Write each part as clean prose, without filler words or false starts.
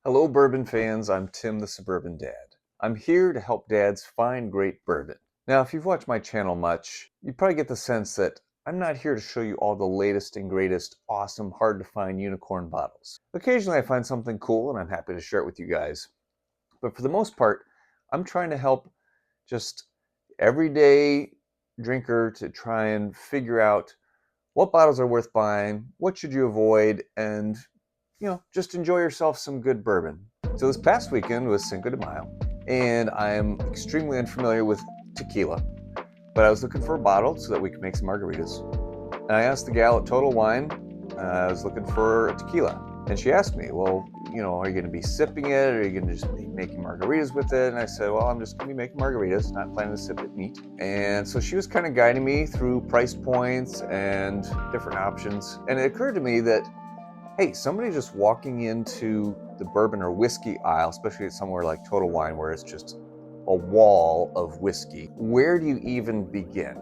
Hello, bourbon fans. I'm Tim, the Suburban Dad. I'm here to help dads find great bourbon. Now, if you've watched my channel much, you probably get the sense that I'm not here to show you all the latest and greatest, awesome, hard to find unicorn bottles. Occasionally, I find something cool and I'm happy to share it with you guys. But for the most part, I'm trying to help just everyday drinker to try and figure out what bottles are worth buying, what should you avoid, and just enjoy yourself some good bourbon. So this past weekend was Cinco de Mayo, and I'm extremely unfamiliar with tequila, but I was looking for a bottle so that we could make some margaritas. And I asked the gal at Total Wine, I was looking for a tequila. And she asked me, well, are you going to be sipping it, or are you going to just be making margaritas with it? And I said, well, I'm just going to be making margaritas, not planning to sip it neat. And so she was kind of guiding me through price points and different options. And it occurred to me that, hey, somebody just walking into the bourbon or whiskey aisle, especially at somewhere like Total Wine where it's just a wall of whiskey, where do you even begin,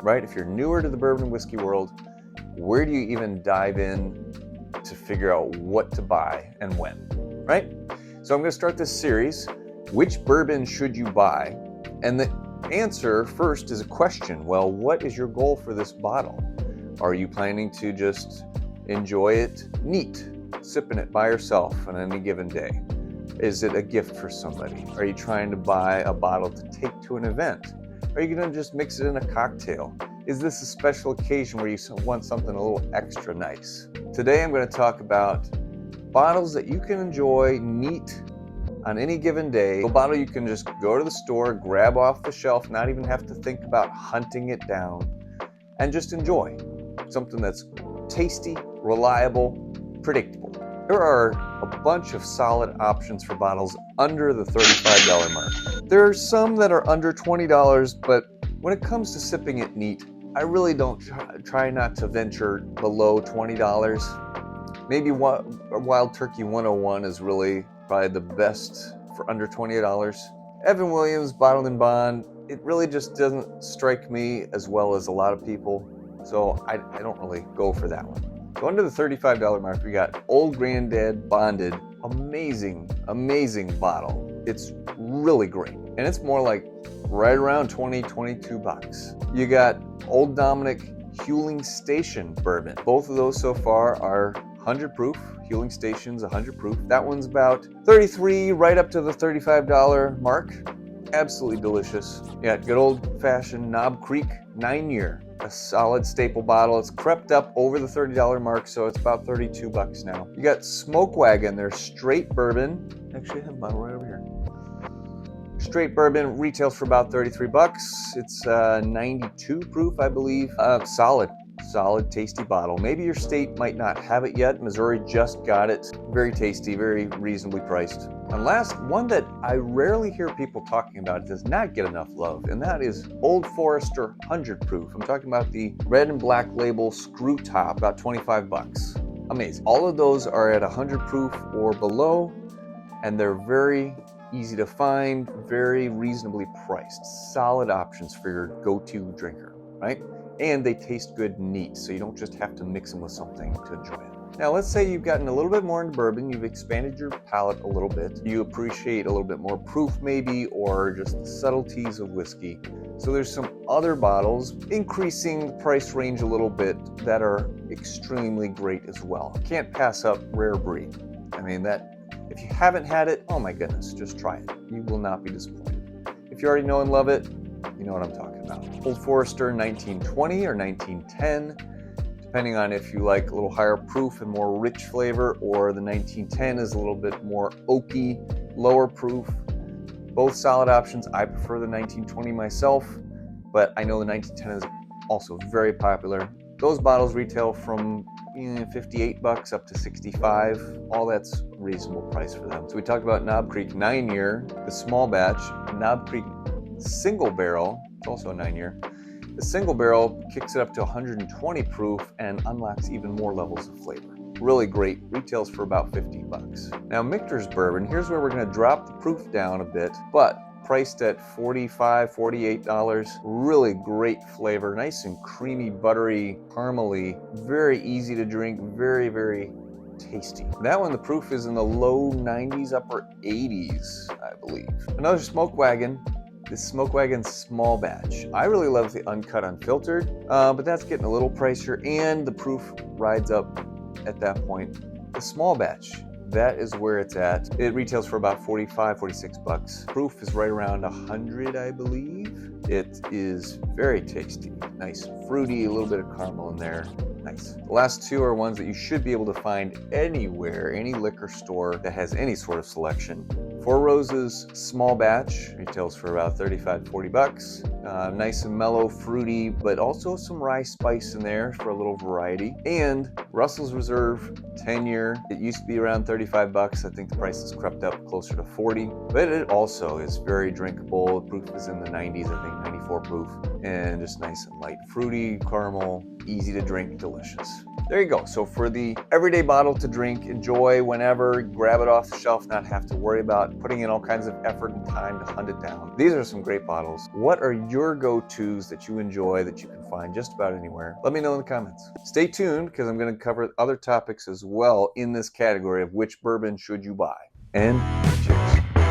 right? If you're newer to the bourbon and whiskey world, where do you even dive in to figure out what to buy and when, right? So I'm going to start this series, which bourbon should you buy? And the answer first is a question. Well, what is your goal for this bottle? Are you planning to just enjoy it neat, sipping it by yourself on any given day? Is it a gift for somebody? Are you trying to buy a bottle to take to an event? Are you going to just mix it in a cocktail? Is this a special occasion where you want something a little extra nice? Today I'm going to talk about bottles that you can enjoy neat on any given day. A bottle you can just go to the store, grab off the shelf, not even have to think about hunting it down, and just enjoy. Something that's tasty, reliable, predictable. There are a bunch of solid options for bottles under the $35 mark. There are some that are under $20, but when it comes to sipping it neat, I really don't try not to venture below $20. Maybe Wild Turkey 101 is really probably the best for under $20. Evan Williams Bottled in Bond, it really just doesn't strike me as well as a lot of people, so I don't really go for that one. So under the $35 mark, we got Old Granddad Bonded. Amazing bottle. It's really great. And it's more like right around 22 bucks. You got Old Dominick Huling Station Bourbon. Both of those so far are 100 proof. Huling Station's 100 proof. That one's about 33, right up to the $35 mark. Absolutely delicious. Yeah, good old-fashioned Knob Creek 9-year. A solid staple bottle. It's crept up over the $30 mark, so it's about 32 bucks now. You got Smoke Wagon, their straight bourbon. Actually, I have a bottle right over here. Straight bourbon retails for about 33 bucks. It's 92 proof, I believe. Solid, tasty bottle. Maybe your state might not have it yet. Missouri just got it. Very tasty, very reasonably priced. And last, one that I rarely hear people talking about, it does not get enough love, and that is Old Forester 100 proof. I'm talking about the red and black label screw top, about 25 bucks. Amazing. All of those are at 100 proof or below, and they're very easy to find, very reasonably priced. Solid options for your go-to drinker, right? And they taste good neat, so you don't just have to mix them with something to enjoy it. Now, let's say you've gotten a little bit more into bourbon, you've expanded your palate a little bit, you appreciate a little bit more proof maybe, or just the subtleties of whiskey. So there's some other bottles increasing the price range a little bit that are extremely great as well. Can't pass up Rare Breed. I mean, that, if you haven't had it, oh my goodness, just try it. You will not be disappointed. If you already know and love it, you know what I'm talking about. Old Forester 1920 or 1910, depending on if you like a little higher proof and more rich flavor, or the 1910 is a little bit more oaky, lower proof. Both solid options. I prefer the 1920 myself, but I know the 1910 is also very popular. Those bottles retail from 58 bucks up to 65. All that's reasonable price for them. So we talked about Knob Creek 9-year, the small batch. Knob Creek single barrel, it's also a 9-year. The single barrel kicks it up to 120 proof and unlocks even more levels of flavor. Really great, retails for about 50 bucks. Now Michter's Bourbon, here's where we're gonna drop the proof down a bit, but priced at $45, $48. Really great flavor, nice and creamy, buttery, caramely, very easy to drink, very tasty. That one, the proof is in the low 90s, upper 80s, I believe. Another Smoke Wagon. This Smoke Wagon small batch. I really love the uncut, unfiltered, but that's getting a little pricier, and the proof rides up at that point. The small batch, that is where it's at. It retails for about 45, 46 bucks. Proof is right around 100, I believe. It is very tasty. Nice, fruity, a little bit of caramel in there. Nice. The last two are ones that you should be able to find anywhere, any liquor store that has any sort of selection. Four Roses small batch retails for about 35 to 40 bucks. Nice and mellow, fruity, but also some rye spice in there for a little variety. And Russell's Reserve 10-year. It used to be around 35 bucks. I think the price has crept up closer to 40, but it also is very drinkable. The proof is in the 90s, I think 94 proof, and just nice and light, fruity, caramel, easy to drink, delicious. There you go. So for the everyday bottle to drink, enjoy whenever, grab it off the shelf, not have to worry about putting in all kinds of effort and time to hunt it down. These are some great bottles. What are your go-tos that you enjoy that you can find just about anywhere? Let me know in the comments. Stay tuned because I'm going to cover other topics as well in this category of which bourbon should you buy. And cheers.